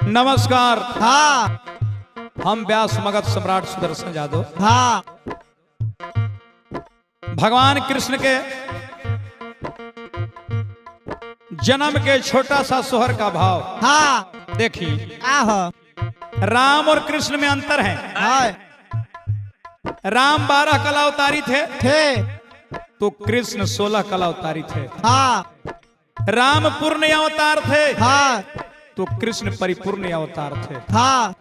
नमस्कार। हाँ हम व्यास मगध सम्राट सुदर्शन यादव हाँ भगवान कृष्ण के जन्म के छोटा सा सोहर का भाव हाँ देखिए। आहो राम और कृष्ण में अंतर है। हाँ राम 12 कला अवतारी थे तो कृष्ण 16 कला अवतारी थे। हाँ राम पूर्ण अवतार थे हाँ तो कृष्ण परिपूर्ण अवतार थे। हाँ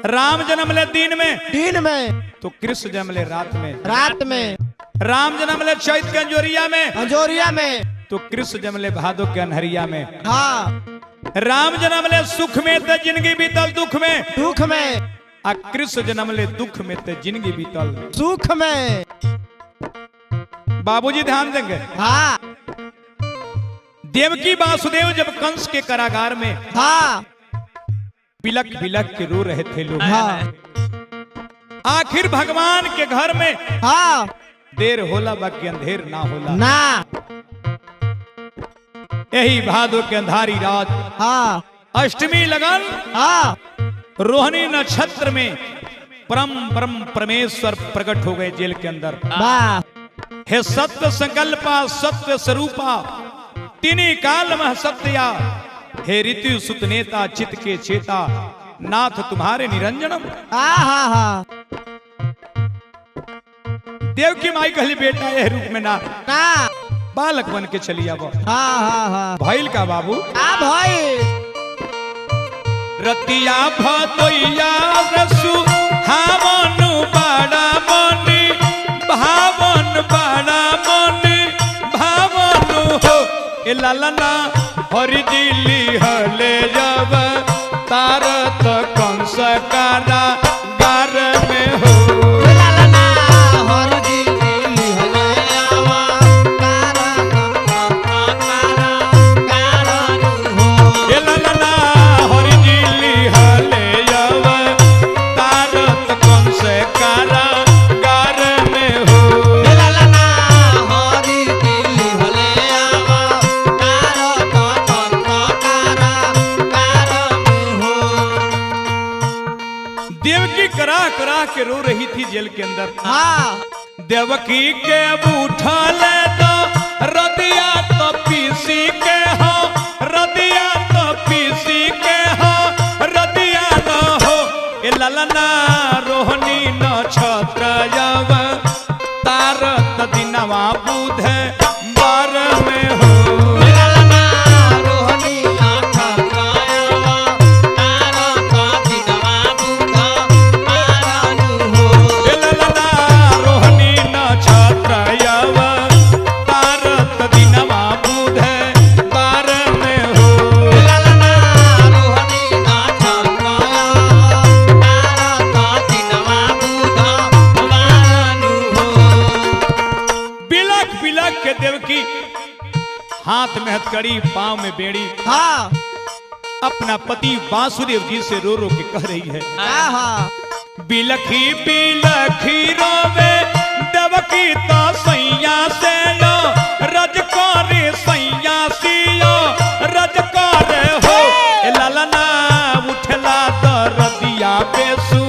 राम जन्म ले दिन में तो कृष्ण जन्म ले रात में। राम जन्म ले चैत के अंजोरिया में तो कृष्ण जन्म ले भादो के अनहरिया में। हाँ राम जन्म ले सुख में तो जिंदगी बीतल दुख में आ कृष्ण जन्म ले दुख में तो जिंदगी बीतल सुख में। बाबूजी ध्यान देंगे। हाँ देवकी वासुदेव जब कंस के कारागार में हाँ बिलक बिलक के रो रहे थे लोग। हाँ आखिर भगवान के घर में हाँ देर होला बाकी अंधेर ना होला। ना यही भादो के अंधारी रात हाँ अष्टमी लगन हाँ रोहिणी नक्षत्र में परम परमेश्वर प्रकट हो गए जेल के अंदर। वाह हे सत्य संकल्पा सत्य स्वरूपा तिनी काल मह सत्या हे ऋतु सुत नेता चित के चेता नाथ तुम्हारे निरंजनम। हाँ देवकी माई कहली बेटा यह रूप में ना बालक बन के चली अब। हाँ भइल का बाबू भाई रतिया भतोइया रसु हावनु बड़ा मनी भावन बड़ा मनी भावनु हो ए ललना हरि दिल्ली हले जब तारत कंस कारा गार में हो। देवकी कराह कराह के रो रही थी जेल के अंदर। हाँ देवकी के उठल तो रदिया तो पीसी के हो रदिया तो पीसी के हो रदिया न हो ए ललना रोहिणी नक्षत्र जब तारत दिनवा बुध बार में हो। देवकी हाथ में हथकड़ी पांव में बेड़ी हाँ अपना पति वासुदेव जी से रो रो के कह रही है। बिलखी बिलखी रोवे देवकी तो सैया से लो रजकोरे सैया सियो रजकोरे हो ए ललना उठला तो रदिया बेसु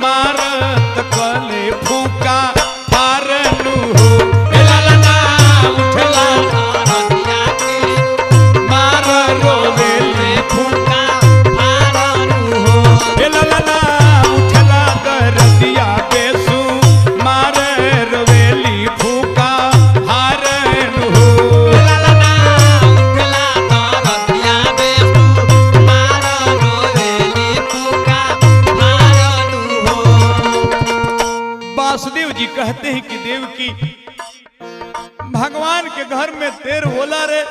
मारत कले फूका फारनु हो। वासुदेव जी कहते हैं कि देवकी भगवान के घर में देर होला रे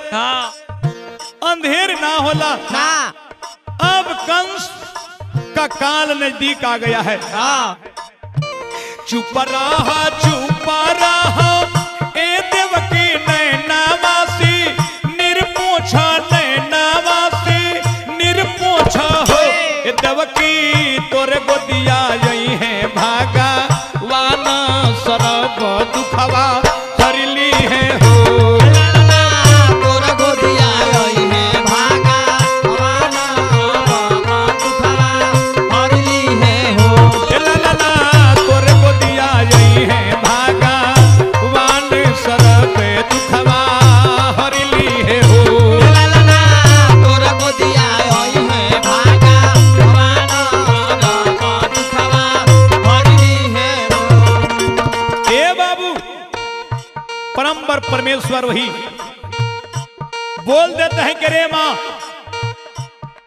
अंधेर ना होला। अब कंस का काल नजदीक आ गया है। चुप रहा ए देवकी नैनावासी निर्पोछ नैनावासी निर्पोछ हो ए देवकी तोरे गोदिया यही है भागा वाना सरब दुखवा हरली है हो। पर वही बोल देते हैं कि रे माँ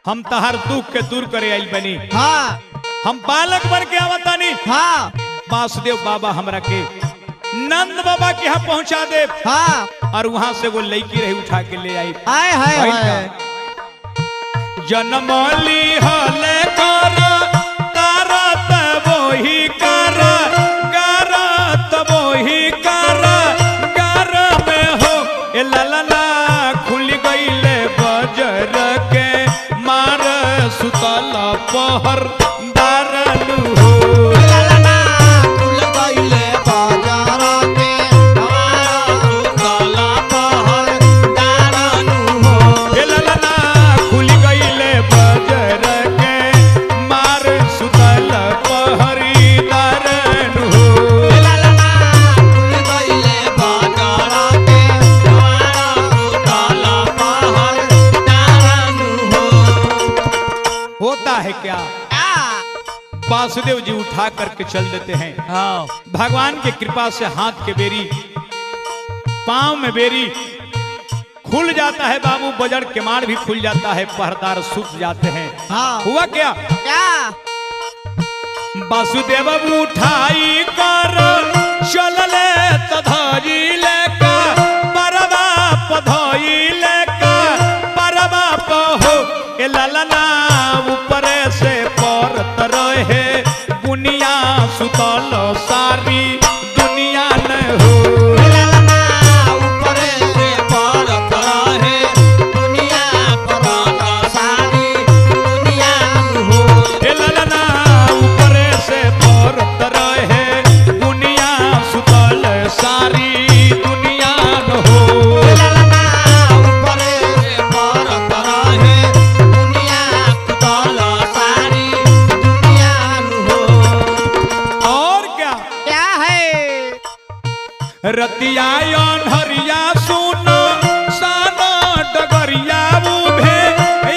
हम तहार दुख के दूर करे आइल बनी, हाँ हम बालक बन के आवतानी। हाँ वासुदेव बाबा हमरा के नंद बाबा के यहाँ पहुंचा दे, हाँ और वहां से वो लड़की रही उठा के ले आई। आए हाय भाई हाय जनमली हले कर तारा तब वही कर गारा तब वही कर गारा में हो ए ललना खुल गईले बजर के मार सुतल पहर दारन हो। ललना खुल गईले बाजार के हमारा काला पहर दारन हो। ए ललना खुल गईले बजर के मार सुतल पहरी दारन हो। ललना खुल गईले बाजार के हमारा काला पहर दारन हो। होता है क्या, वासुदेव जी उठा करके चल देते हैं। हाँ भगवान की कृपा से हाथ के बेरी पांव में बेरी खुल जाता है बाबू, बजड़ के मार भी खुल जाता है, पहरदार सूत जाते हैं। हाँ हुआ क्या, क्या वासुदेव उठाई कर चलले तधारी लेका परवा पधाई लेका परवा पहो ए ललना ऊपर से परत रहे बुनिया सुतल सारी दुनिया न हो। ललना ऊपर से परत रहे दुनिया परत सारी दुनिया हो। ए ललना ऊपर से परत रहे बुनिया सुतल सारी दुनिया न हो। ललना ऊपर से परत रहे दुनिया परत सारी दुनिया हो। और क्या, क्या है रतिया अनहरिया सुनो साना डगरिया उभे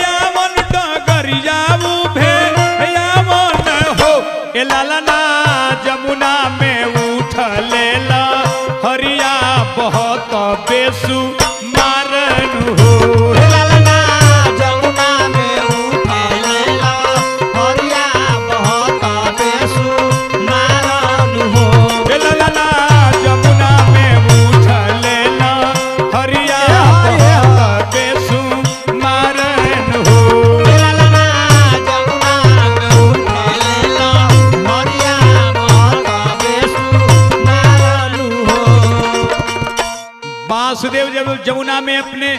यावन डगरिया उभे यावन हो ए ललना जमुना में उठ लेला हरिया बहुत बेसु मारन हो। ललना जमुना में उठलेला हरिया बहुत बेसु मारन हो। ए ललना जमुना में उठ लेला हरिया बहुत बेसु मारन हो। ललना जमुना में उठलेला हरिया बहुत बेसु मारन हो। वासुदेव जब जमुना में अपने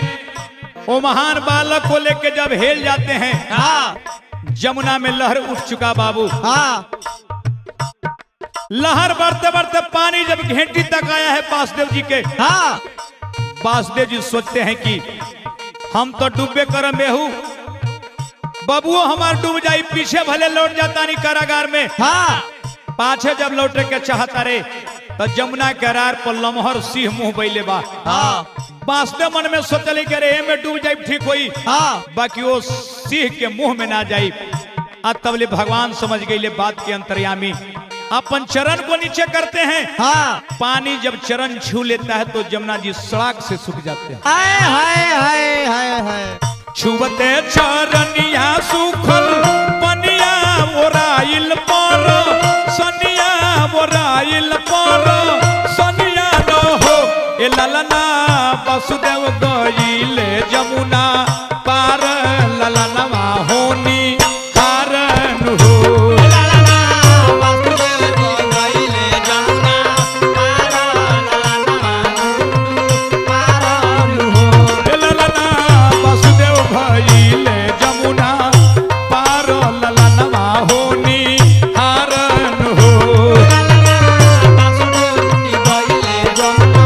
वो महान बालक को लेके जब हेल जाते हैं, हाँ जमुना में लहर उठ चुका बाबू। हाँ लहर बढ़ते बढ़ते पानी जब घेंटी तक आया है वासुदेव जी के, हाँ वासुदेव जी सोचते हैं कि हम तो डूबे करम में हूँ, बबुओ हमार डूब जाई, पीछे भले लौट जाता नहीं कारागार में। हाँ पाछे जब लौटे के चाहता रे तो जमुना के रार पर लमहर सिंह मुंह बैले बा। हाँ वासुदेव मन में सोचले कि रे में डूब जाई ठीक होई, हाँ बाकी वो सिंह के मुंह में ना जाई। अब तबले भगवान समझ गई बात के अंतर्यामी, अपन चरण को नीचे करते हैं। हाँ पानी जब चरण छू लेता है तो जमुना जी सड़क से सूख जाते हैं। हाय हाय हाय हाय हाय छुबते चरनिया सूखल पनिया ओराइल पर सनिया ओराइल पर सनिया न हो ए ललना वासुदेव गईले जमुना पार ललनवा होनी कारण हो। ललना वासुदेव गईले जमुना पारन हो। ए ललना वासुदेव गईले जमुना पार ललनवा होनी कारण हो। ललना वासुदेव गईले जमुना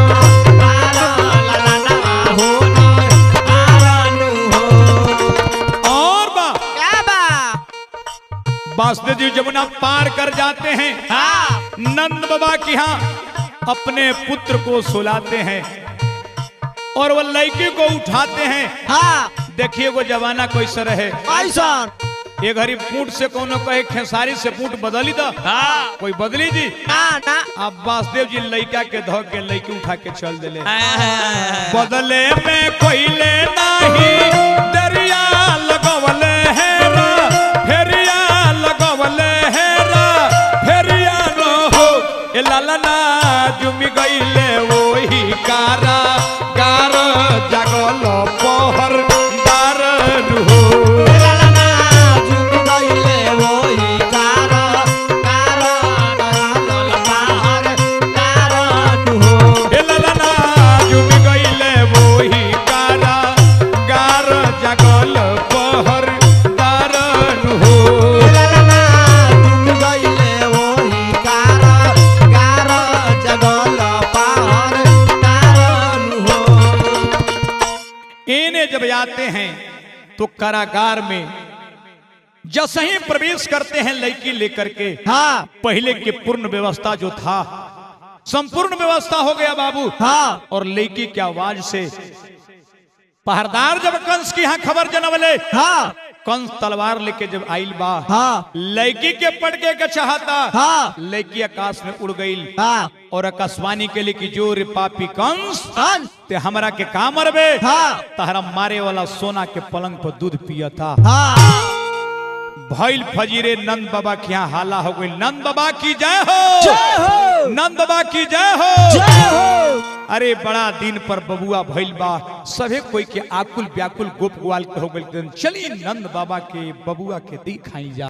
पारन हो। और बा क्या बा वासुदेव जी जमुना पार कर जाते हैं। हाँ नंद बाबा के यहाँ अपने पुत्र को सुलाते हैं और वह लड़की को उठाते हैं। हाँ देखिए वो जमाना कैसा रहे, ऐसा ये घरी पूट से कोनो कहे खेसारी से पूट बदली दा हाँ कोई बदली जी ना ना अब वासुदेव जी लड़का के धो के लड़की उठा के चल दिले बदले में कोई ले नहीं दरिया लगवले हेरा फेरिया लगवले हेरा फेरिया न हो ए लालना जुमी गईले वही कारा गार जगल पहर दारन हो लालना झुक गईले वही कारण डरल बाहर कारण हो ए लालना जुमी गईले वही कारा गार जगल पहर दारन हो लालना झुक गईले वही कारण जगल बाहर कारण हो इन्हें जब आते हैं तो कारागार में जैसे ही प्रवेश करते हैं लड़की लेकर के हाँ पहले की पूर्ण व्यवस्था जो था संपूर्ण व्यवस्था हो गया बाबू हाँ और लड़की की आवाज से पहरदार जब कंस की यहाँ खबर जनवले हाँ कंस तलवार लेके जब आइल बा हाँ लड़की के पटके के चाहता हाँ लड़की आकाश में उड़ गई हाँ और आकाशवाणी के लिए कि जो रे पापी कंस कंस ते हमरा के का मरबे हाँ तहरा मारे वाला सोना के पलंग पर दूध पिया था हाँ भइल फजीरे नंद बाबा के यहाँ हाला हो गई नंद बाबा की जय हो जय हो नंद बाबा की जय हो जय हो अरे बड़ा दिन पर बबुआ भइल बा सभे कोई के आकुल व्याकुल गोप ग्वाल के हो गइल चली नंद बाबा के बबुआ के दिखाई जा